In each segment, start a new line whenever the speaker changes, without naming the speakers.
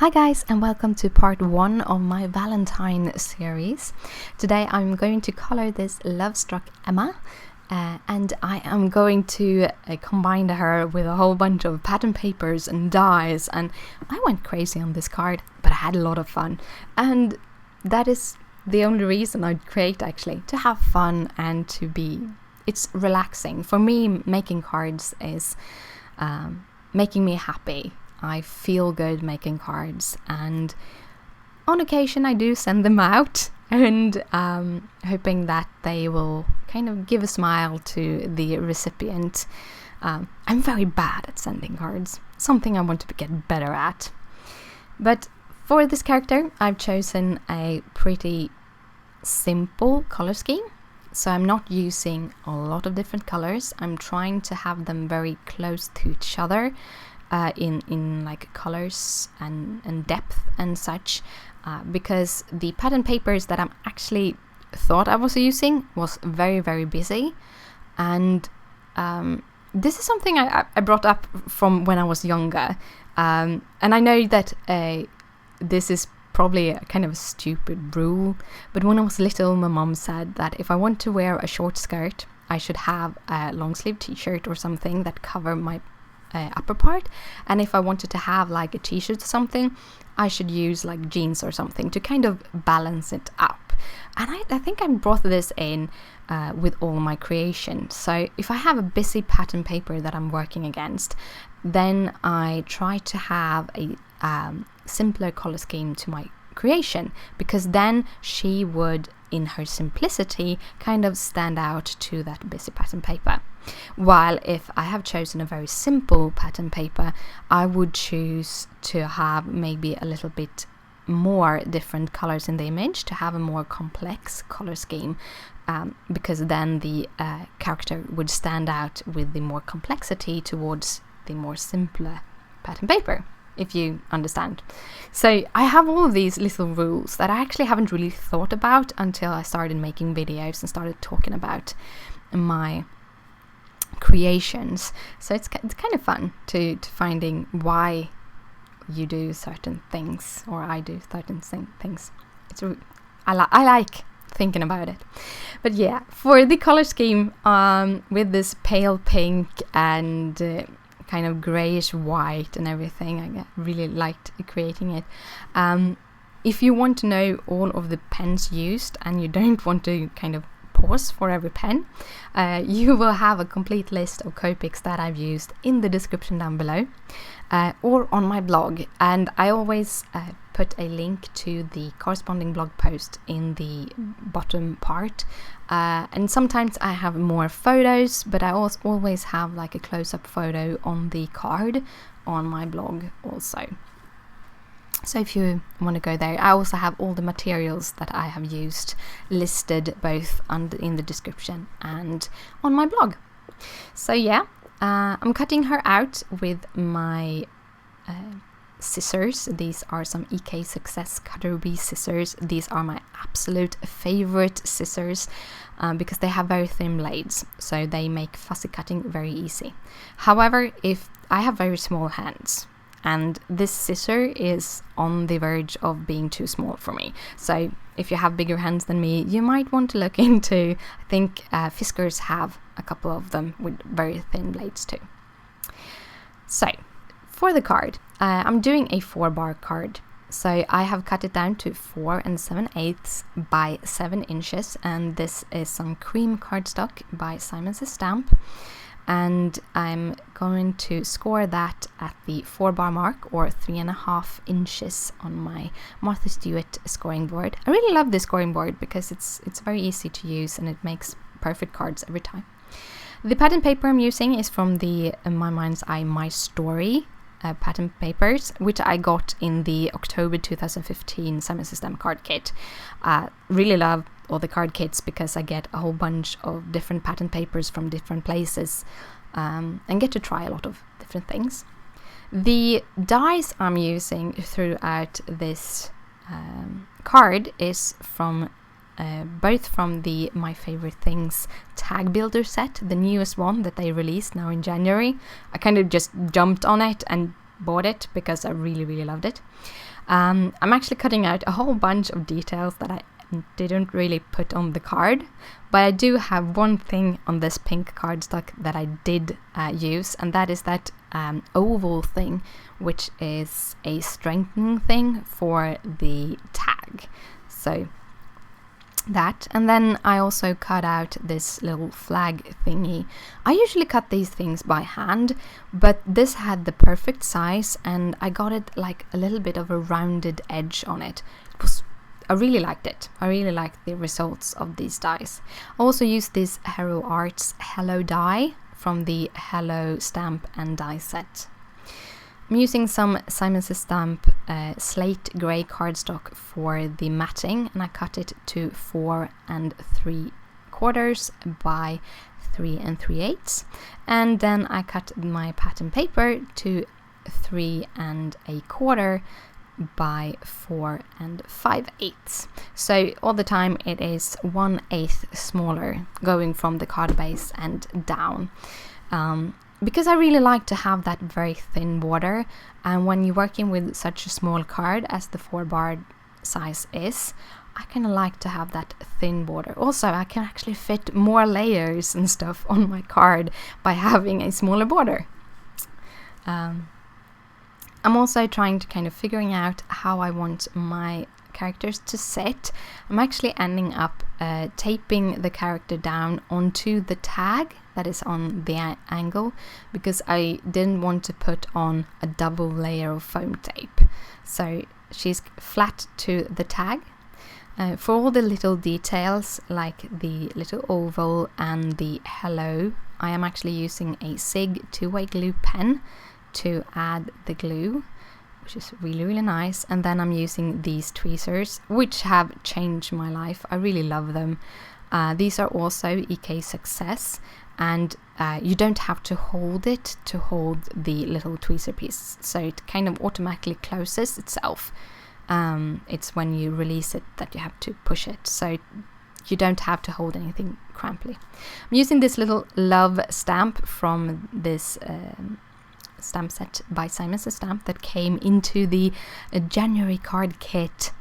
Hi guys, and welcome to part 1 of my Valentine series. Today I'm going to color this Love-Struck Emma, and I am going to combine her with a whole bunch of pattern papers and dies, and I went crazy on this card, but I had a lot of fun, and that is the only reason I create, actually, to have fun and to be, it's relaxing. For me, making cards is making me happy. I feel good making cards, and on occasion I do send them out, and hoping that they will kind of give a smile to the recipient. I'm very bad at sending cards, something I want to get better at. But for this character, I've chosen a pretty simple color scheme. So I'm not using a lot of different colors. I'm trying to have them very close to each other. In like colors and depth and such, because the pattern papers that I'm actually thought I was using was very, very busy, and this is something I brought up from when I was younger, and I know that this is probably a kind of a stupid rule, but when I was little, my mom said that if I want to wear a short skirt, I should have a long sleeve t-shirt or something that cover my upper part, and if I wanted to have like a t-shirt or something, I should use like jeans or something to kind of balance it up. And I think I brought this in with all my creations. So if I have a busy pattern paper that I'm working against, then I try to have a simpler color scheme to my creation, because then she would, in her simplicity, kind of stand out to that busy pattern paper. While if I have chosen a very simple pattern paper, I would choose to have maybe a little bit more different colors in the image to have a more complex color scheme, because then the character would stand out with the more complexity towards the more simpler pattern paper, if you understand. So I have all of these little rules that I actually haven't really thought about until I started making videos and started talking about my creations. So it's kind of fun to finding why you do certain things, or I do certain things. I like thinking about it. But yeah, for the color scheme, with this pale pink and kind of grayish white and everything, I really liked creating it. If you want to know all of the pens used and you don't want to kind of pause for every pen, you will have a complete list of Copics that I've used in the description down below, or on my blog, and I always put a link to the corresponding blog post in the bottom part, and sometimes I have more photos, but I also always have like a close-up photo on the card on my blog also. So if you want to go there, I also have all the materials that I have used listed both in the description and on my blog. So yeah, I'm cutting her out with my scissors. These are some EK Success Cutter B scissors. These are my absolute favorite scissors, because they have very thin blades, so they make fussy cutting very easy. However, if I have very small hands, and this scissor is on the verge of being too small for me. So if you have bigger hands than me, you might want to look into, I think Fiskars have a couple of them with very thin blades too. So for the card, I'm doing a 4-bar card. So I have cut it down to 4 7/8 by 7 inches, and this is some cream cardstock by Simon's Stamp. And I'm going to score that at the 4-bar mark, or 3.5 inches on my Martha Stewart scoring board. I really love this scoring board because it's very easy to use and it makes perfect cards every time. The pattern paper I'm using is from the My Mind's Eye My Story pattern papers, which I got in the October 2015 Simon System card kit. Really love all the card kits because I get a whole bunch of different pattern papers from different places, and get to try a lot of different things. The dies I'm using throughout this card is from both from the My Favorite Things tag builder set, the newest one that they released now in January. I kind of just jumped on it and bought it because I really, really loved it. I'm actually cutting out a whole bunch of details that I didn't really put on the card, but I do have one thing on this pink cardstock that I did use, and that is that oval thing, which is a strengthening thing for the tag. So that, and then I also cut out this little flag thingy. I usually cut these things by hand, but this had the perfect size, and I got it like a little bit of a rounded edge on it. I really liked it. I really liked the results of these dies. I also used this Hero Arts Hello die from the Hello stamp and die set. I'm using some Simon Says Stamp slate grey cardstock for the matting, and I cut it to 4 3/4 by 3 3/8, and then I cut my pattern paper to 3 1/4 by 4 5/8. So all the time it is 1/8 smaller, going from the card base and down. Because I really like to have that very thin border, and when you're working with such a small card as the 4-bar size is, I kind of like to have that thin border. Also, I can actually fit more layers and stuff on my card by having a smaller border. I'm also trying to kind of figuring out how I want my characters to sit. I'm actually ending up taping the character down onto the tag that is on the angle, because I didn't want to put on a double layer of foam tape. So she's flat to the tag. For all the little details, like the little oval and the hello, I am actually using a SIG 2-way glue pen to add the glue, which is really, really nice. And then I'm using these tweezers, which have changed my life. I really love them. These are also EK Success, and you don't have to hold it to hold the little tweezer piece, so it kind of automatically closes itself. It's when you release it that you have to push it, so you don't have to hold anything cramply. I'm using this little love stamp from this stamp set by Simon Says Stamp that came into the January card kit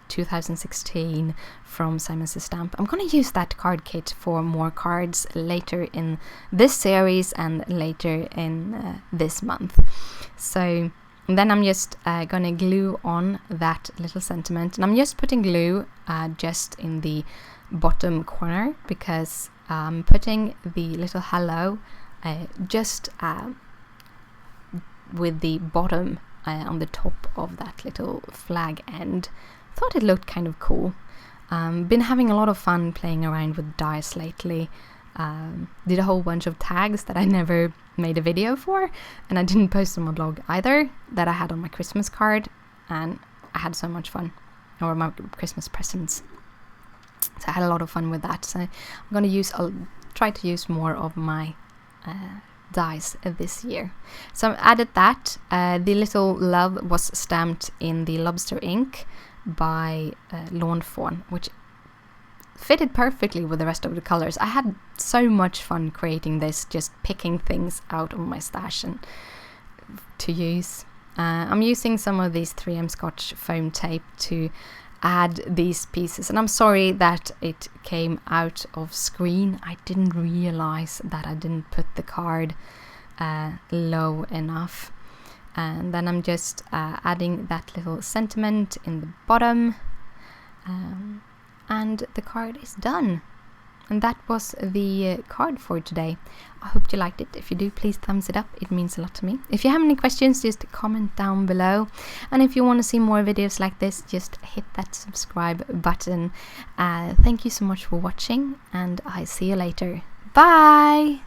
2016 from Simon Says Stamp. I'm going to use that card kit for more cards later in this series and later in this month. So then I'm just going to glue on that little sentiment, and I'm just putting glue just in the bottom corner, because I'm putting the little hello just with the bottom on the top of that little flag end. Thought it looked kind of cool. Been having a lot of fun playing around with dice lately. Did a whole bunch of tags that I never made a video for, and I didn't post on my blog either, that I had on my Christmas card, and I had so much fun, or my Christmas presents. So I had a lot of fun with that. So I'll try to use more of my dies this year. So I added that. The little love was stamped in the lobster ink by Lawn Fawn, which fitted perfectly with the rest of the colors. I had so much fun creating this, just picking things out of my stash and to use. I'm using some of these 3M Scotch foam tape to add these pieces, and I'm sorry that it came out of screen. I didn't realize that I didn't put the card low enough. And then I'm just adding that little sentiment in the bottom, and the card is done. And that was the card for today. I hope you liked it. If you do, please thumbs it up. It means a lot to me. If you have any questions, just comment down below. And if you want to see more videos like this, just hit that subscribe button. Thank you so much for watching, and I see you later. Bye!